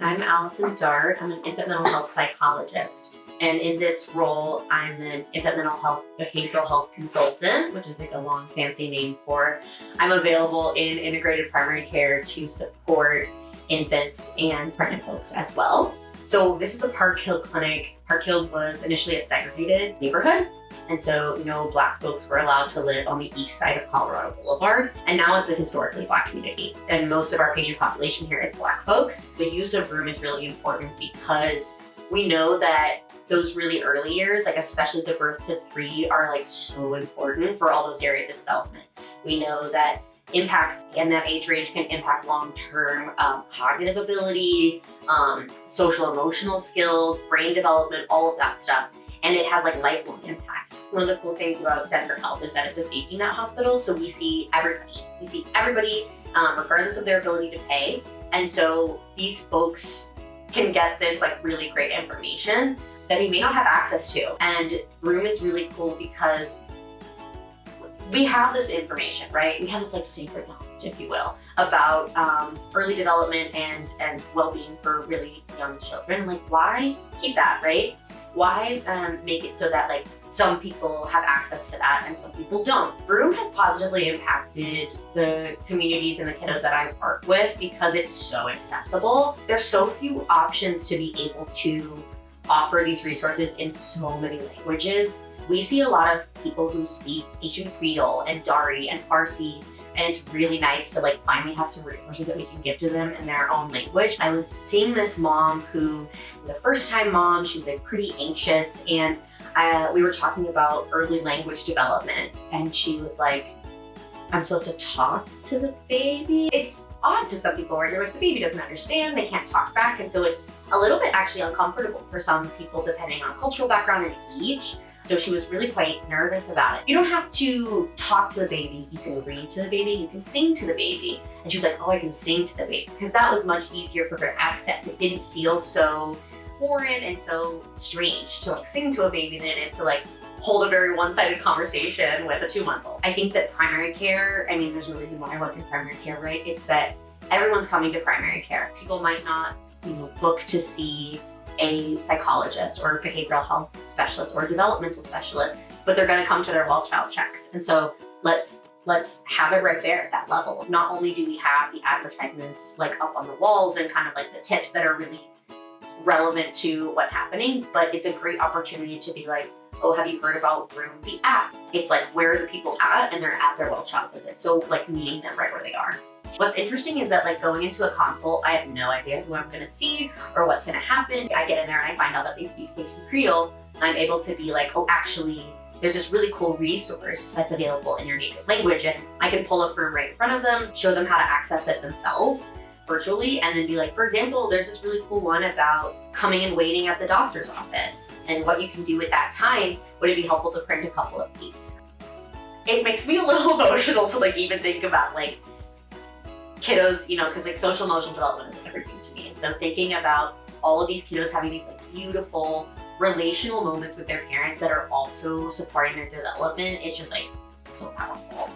I'm Allison Dart. I'm an infant mental health psychologist. And in this role, I'm an infant mental health behavioral health consultant, which is like a long fancy name for I'm available in integrated primary care to support infants and pregnant folks as well. So this is the Park Hill Clinic. Park Hill was initially a segregated neighborhood. And so, Black folks were allowed to live on the east side of Colorado Boulevard. And now it's a historically Black community. And most of our patient population here is Black folks. The use of Vroom is really important because we know that those really early years, like especially the birth to 3, are like so important for all those areas of development. We know that impacts in that age range can impact long-term cognitive ability, social emotional skills, brain development, all of that stuff. And it has like lifelong impacts. One of the cool things about Denver Health is that it's a safety net hospital. So we see everybody. We see everybody regardless of their ability to pay. And so these folks can get this like really great information that they may not have access to. And Vroom is really cool because we have this information, right? We have this like sacred knowledge, if you will, about early development and well-being for really young children. Like, why keep that, right? Why make it so that like some people have access to that and some people don't? Vroom has positively impacted the communities and the kiddos that I work with because it's so accessible. There's so few options to be able to offer these resources in so many languages. We see a lot of people who speak Asian Creole and Dari and Farsi, and it's really nice to like finally have some resources that we can give to them in their own language. I was seeing this mom who was a first-time mom. She was like pretty anxious, and we were talking about early language development, and she was like, I'm supposed to talk to the baby. It's odd to some people where you're like, the baby doesn't understand, they can't talk back. And so it's a little bit actually uncomfortable for some people depending on cultural background and age. So she was really quite nervous about it. You don't have to talk to the baby. You can read to the baby, you can sing to the baby. And she was like, oh, I can sing to the baby. Because that was much easier for her to access. It didn't feel so foreign and so strange to like sing to a baby than it is to like hold a very one-sided conversation with a 2-month-old. I think that primary care, there's a reason why I work in primary care, right? It's that everyone's coming to primary care. People might not, book to see a psychologist or a behavioral health specialist or a developmental specialist, but they're gonna come to their well-child checks. And so let's have it right there at that level. Not only do we have the advertisements like up on the walls and kind of like the tips that are really relevant to what's happening, but it's a great opportunity to be like, oh, have you heard about Vroom, the app? It's like, where are the people at? And they're at their well-child visit. So like meeting them right where they are. What's interesting is that like going into a consult, I have no idea who I'm gonna see or what's gonna happen. I get in there and I find out that they speak Asian Creole. I'm able to be like, oh, actually, there's this really cool resource that's available in your native language. And I can pull up Vroom right in front of them, show them how to access it themselves virtually, and then be like, for example, there's this really cool one about coming and waiting at the doctor's office and what you can do with that time. Would it be helpful to print a couple of these? It makes me a little emotional to like even think about like kiddos, because like social emotional development is everything to me. And so thinking about all of these kiddos having these like beautiful relational moments with their parents that are also supporting their development is just like so powerful.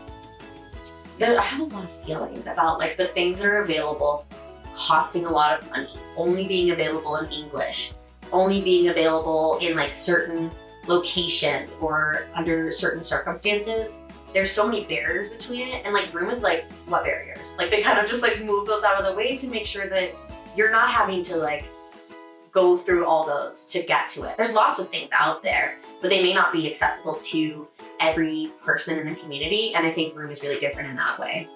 I have a lot of feelings about like the things that are available costing a lot of money, only being available in English, only being available in like certain locations or under certain circumstances. There's so many barriers between it, and like Vroom is like, what barriers? Like they kind of just like move those out of the way to make sure that you're not having to like go through all those to get to it. There's lots of things out there, but they may not be accessible to every person in the community. And I think Vroom is really different in that way.